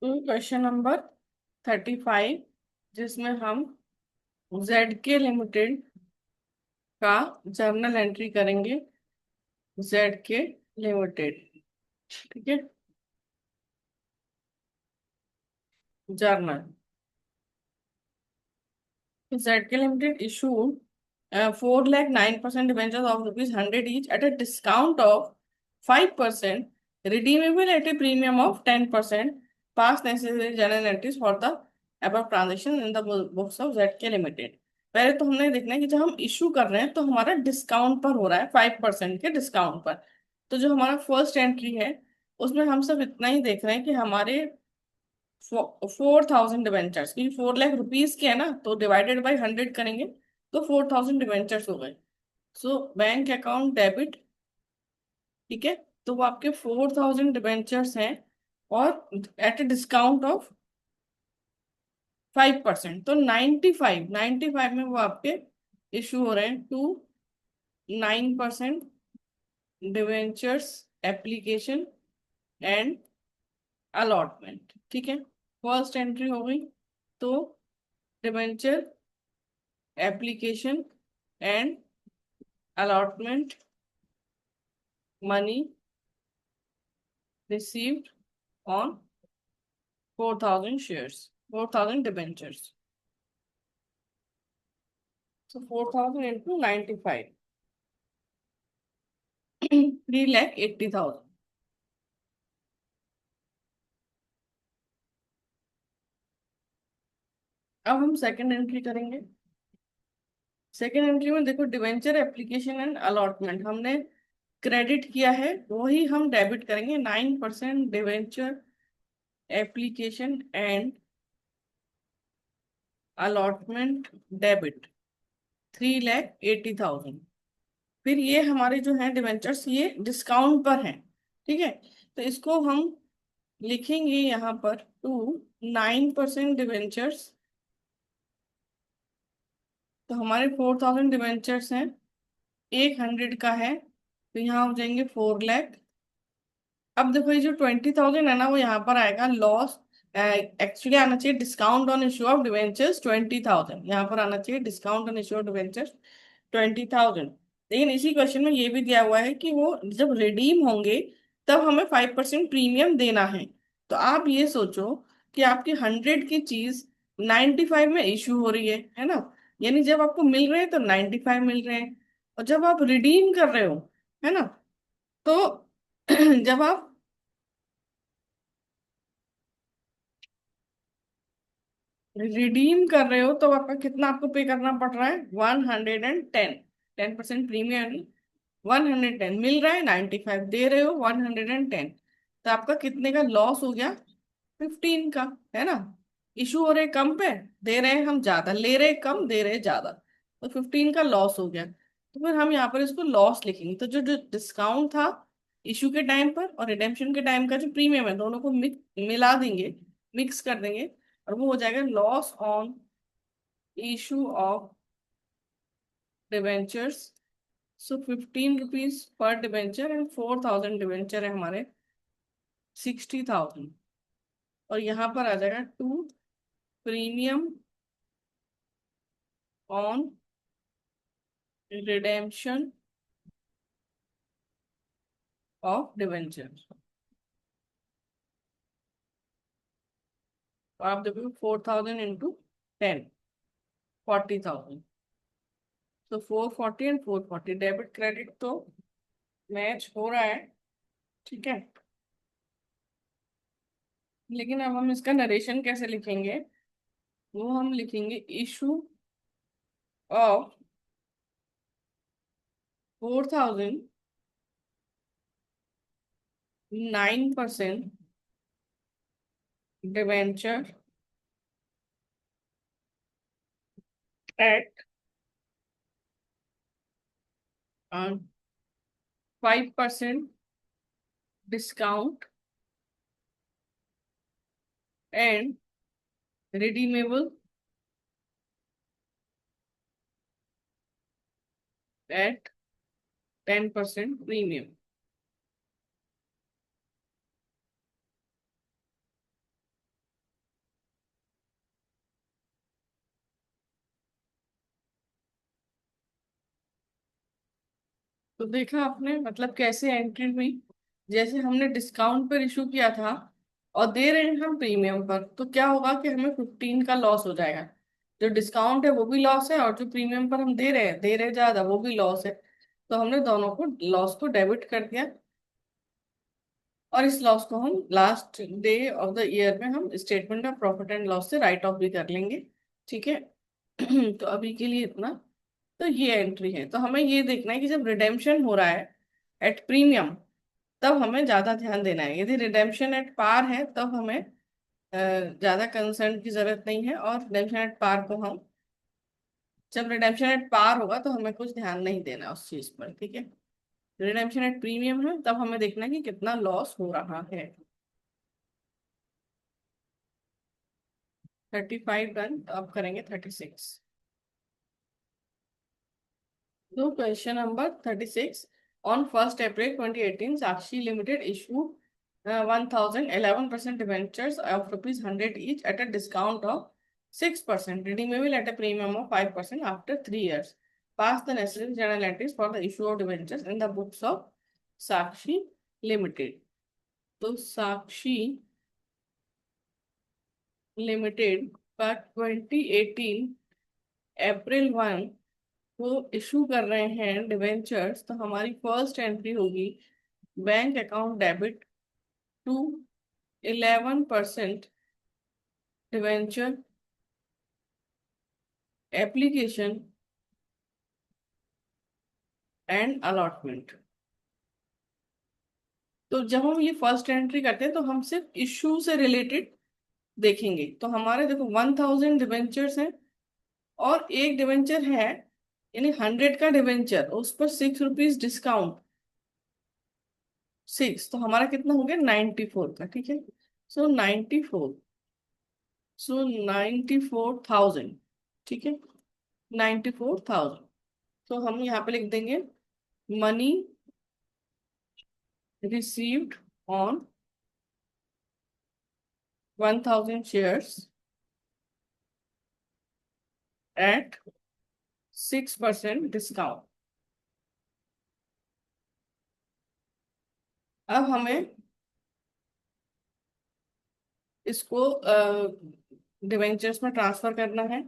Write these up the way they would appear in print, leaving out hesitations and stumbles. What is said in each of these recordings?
Question number 35, जिसमें हम Z के लिमिटेड का जर्नल एंट्री करेंगे। जेड के लिमिटेड, ठीक है। जर्नल जेड के limited issue 4,09,000 debentures of ₹100 each at a discount of 5%, redeemable at a premium of 10%, pass necessary journal entries for the above transaction in the books of ZK Limited। पहले तो हमने देखना है कि जब हम इशू कर रहे हैं तो हमारा डिस्काउंट पर हो रहा है, 5% के डिस्काउंट पर। तो जो हमारा फर्स्ट एंट्री है उसमें हम सब इतना ही देख रहे हैं कि हमारे 4,000 डिवेंचर्स, क्योंकि 4 लाख रुपीज के है ना, तो डिवाइडेड बाई 100 करेंगे तो 4,000 डिवेंचर्स हो गए। सो बैंक अकाउंट डेबिट, ठीक है। तो वो आपके 4,000 डिवेंचर्स हैं और एट ए डिस्काउंट ऑफ 5%, तो 95 में वो आपके इशू हो रहे हैं to 9% debentures application and allotment, ठीक है। फर्स्ट एंट्री हो गई, तो debenture application and allotment money received on 4,000 shares, 4,000 debentures. So 4,000 into 95, 3,80,000। अब हम सेकंड एंट्री करेंगे। सेकंड एंट्री में देखो, डिवेंचर एप्लीकेशन एंड अलॉटमेंट हमने क्रेडिट किया है, वही हम डेबिट करेंगे। 9% debenture application and allotment debit 3,80,000। फिर ये हमारे जो हैं डिवेंचर्स, ये डिस्काउंट पर हैं, ठीक है। तो इसको हम लिखेंगे यहाँ पर टू 9% डिवेंचर्स। तो हमारे 4,000 डिवेंचर्स हैं, 100 का है, तो यहाँ हो जाएंगे 4 लाख। अब देखो, ये जो 20,000 है ना, वो यहाँ पर आएगा लॉस। एक्चुअली आना चाहिए discount on issue of debentures 20,000, यहाँ पर आना चाहिए discount on issue of debentures 20,000। लेकिन इसी क्वेश्चन में ये भी दिया हुआ है कि वो जब रिडीम होंगे तब हमें 5% प्रीमियम देना है। तो आप ये सोचो कि आपकी 100 की चीज 95 में इशू हो रही है ना। यानी जब आपको मिल रहे हैं तो 95 मिल रहे हैं, और जब आप रिडीम कर रहे हो, है ना, तो जब आप रिडीम कर रहे हो तो आपका कितना आपको पे करना पड़ रहा है? 110। 10% प्रीमियम, 110 मिल रहा है, 95 दे रहे हो, 110। तो आपका कितने का लॉस हो गया? 15 का, है ना। इशू हो रहे कम पे, दे रहे हैं हम ज्यादा, ले रहे कम, दे रहे ज्यादा, तो 15 का लॉस हो गया। तो फिर हम यहाँ पर इसको लॉस लिखेंगे। तो जो जो डिस्काउंट था इशू के टाइम पर और रिडेम्पशन के टाइम का जो प्रीमियम है, दोनों को मिला देंगे, मिक्स कर देंगे, और वो हो जाएगा loss on issue of debentures. So 15 rupees पर डिवेंचर एंड 4,000 डिवेंचर है हमारे, 60,000। और यहाँ पर आ जाएगा to premium on redemption of debenture. तो आप देखो 4,000 इंटू 10, 40,000। तो 440 एंड 440 डेबिट क्रेडिट तो मैच हो रहा है, ठीक है। लेकिन अब हम इसका नरेशन कैसे लिखेंगे? वो हम लिखेंगे issue of 4,000 9% debenture at 5% discount and redeemable at 10% premium। तो देखा आपने मतलब कैसे एंट्री हुई। जैसे हमने डिस्काउंट पर इशू किया था और दे रहे हैं हम प्रीमियम पर, तो क्या होगा कि हमें 15 का लॉस हो जाएगा। जो डिस्काउंट है वो भी लॉस है, और जो प्रीमियम पर हम दे रहे हैं ज्यादा, वो भी लॉस है। तो हमने दोनों को लॉस को डेबिट कर दिया, और इस लॉस को हम last day of the year में हम statement of profit and loss से राइट ऑफ भी कर लेंगे। ठीक है। तो अभी के लिए इतना। तो ये एंट्री है। तो हमें ये देखना है कि जब रिडेम्पशन हो रहा है एट प्रीमियम, तब हमें ज्यादा ध्यान देना है। यदि रिडेम्पशन एट पार है तब हमें ज्यादा कंसर्न की जरूरत नहीं है, और रिडेम्पशन एट पार को हम, जब रिडेम्पशन एट पार होगा तो हमें कुछ ध्यान नहीं देना उस चीज पर। ठीक है। रिडेम्पशन एट प्रीमियम है तब हमें देखना है कि कितना लॉस हो रहा है। 35 डन। तो अब करेंगे 36। तो question number 36। On 1 April 2018 Sakshi limited issue 1011% debentures of ₹100 each at a discount of 6%, redeemable at a premium of 5% after 3 years. Pass the necessary journal entries for the issue of debentures in the books of Sakshi Limited. तो साक्षी limited का 2018 अप्रैल 1 वो issue कर रहे हैं debentures. तो हमारी first entry होगी bank account debit to 11% debenture application and allotment. तो जब हम ये फर्स्ट एंट्री करते हैं तो हम सिर्फ इशू से रिलेटेड देखेंगे। तो हमारे देखो 1000 डिवेंचर्स हैं, और एक डिवेंचर है, यानी 100 का डिवेंचर, उस पर ₹6 डिस्काउंट। 6 तो हमारा कितना हो गया 94 का। ठीक है। सो 94, सो 94,000। ठीक है। 94,000। तो हम यहाँ पे लिख देंगे money received on 1000 shares at 6% discount. अब हमें इसको डिवेंचर्स में ट्रांसफर करना है।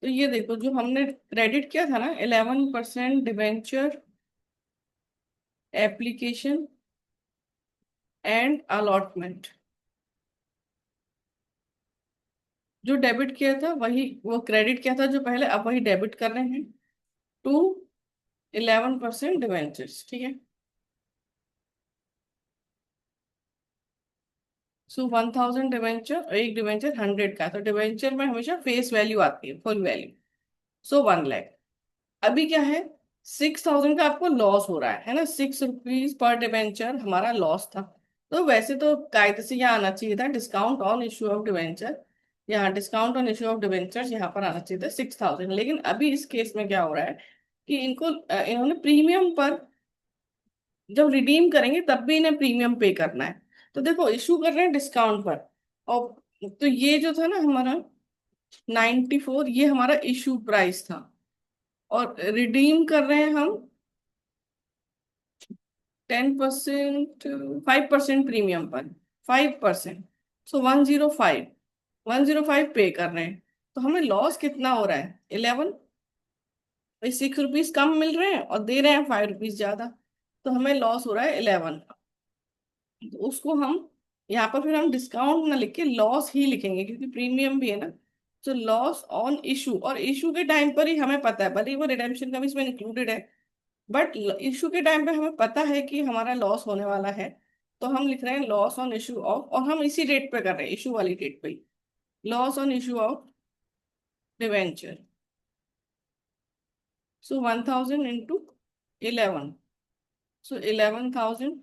तो ये देखो, जो हमने क्रेडिट किया था ना 11% डिवेंचर एप्लीकेशन एंड अलॉटमेंट, जो डेबिट किया था वही, वो क्रेडिट किया था जो पहले, अब वही डेबिट कर रहे हैं टू 11% डिवेंचर्स। ठीक है। सो 1000 डिवेंचर, एक डिवेंचर 100 का, तो डिवेंचर में हमेशा फेस वैल्यू आती है, फुल वैल्यू। सो 1 लाख। अभी क्या है, 6000 का आपको लॉस हो रहा है ना, ₹6 पर डिवेंचर हमारा लॉस था। तो वैसे तो कायदे से यहाँ आना चाहिए था discount on issue of debenture, यहाँ discount on issue of debenture यहाँ पर आना चाहिए था 6000। लेकिन अभी इस केस में क्या हो रहा है कि इन्होंने प्रीमियम पर जब रिडीम करेंगे तब भी इन्हें प्रीमियम पे करना है। तो देखो, इशू कर रहे हैं डिस्काउंट पर, और तो ये जो था ना हमारा 94, ये हमारा इशू प्राइस था, और रिडीम कर रहे हैं हम 10%, 5% प्रीमियम पर, 5%। सो 105, 105 पे कर रहे हैं। तो हमें लॉस कितना हो रहा है 11। भाई ₹6 कम मिल रहे हैं और दे रहे हैं ₹5 ज्यादा, तो हमें लॉस हो रहा है 11। तो उसको हम यहाँ पर फिर हम डिस्काउंट ना लिख के लॉस ही लिखेंगे, क्योंकि प्रीमियम भी है ना। तो लॉस ऑन इशू, और इशू के टाइम पर ही हमें पता है, भले ही वो रिडेम्पशन का भी इसमें इंक्लूडेड है, बट इशू के टाइम पे हमें पता है कि हमारा लॉस होने वाला है। तो हम लिख रहे हैं लॉस ऑन इशू ऑफ, और हम इसी डेट पे कर रहे हैं, इशू वाली डेट पे ही, loss on issue of debenture. So 1000 into 11, so 11,000।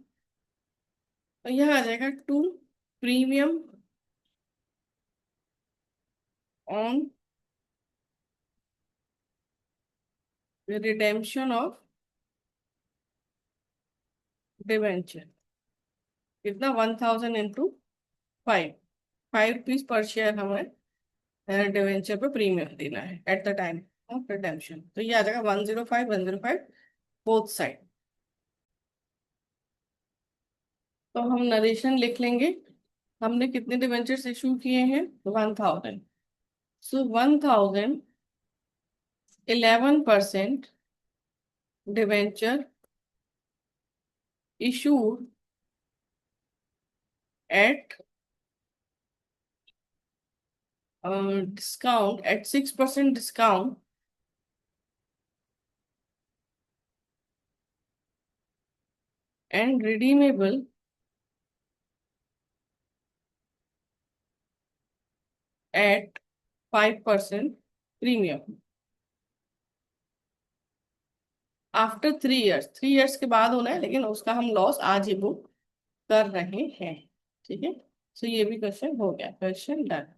और यह आ जाएगा to premium on redemption of debenture. कितना 1000 इंटू 5, ₹5 पर शेयर हमें डिवेंचर पे प्रीमियम देना है at the time of redemption. तो ये आ जाएगा 105, 105 बोथ साइड। तो हम नरेशन लिख लेंगे। हमने कितने डिवेंचर्स इशू किए हैं? 1000। सो 1000 11% debenture issued at discount at 6% discount and redeemable at 5% premium after 3 years. 3 years के बाद होना है, लेकिन उसका हम लॉस आज ही बुक कर रहे हैं। ठीक है। तो ये भी क्वेश्चन हो गया, क्वेश्चन डन।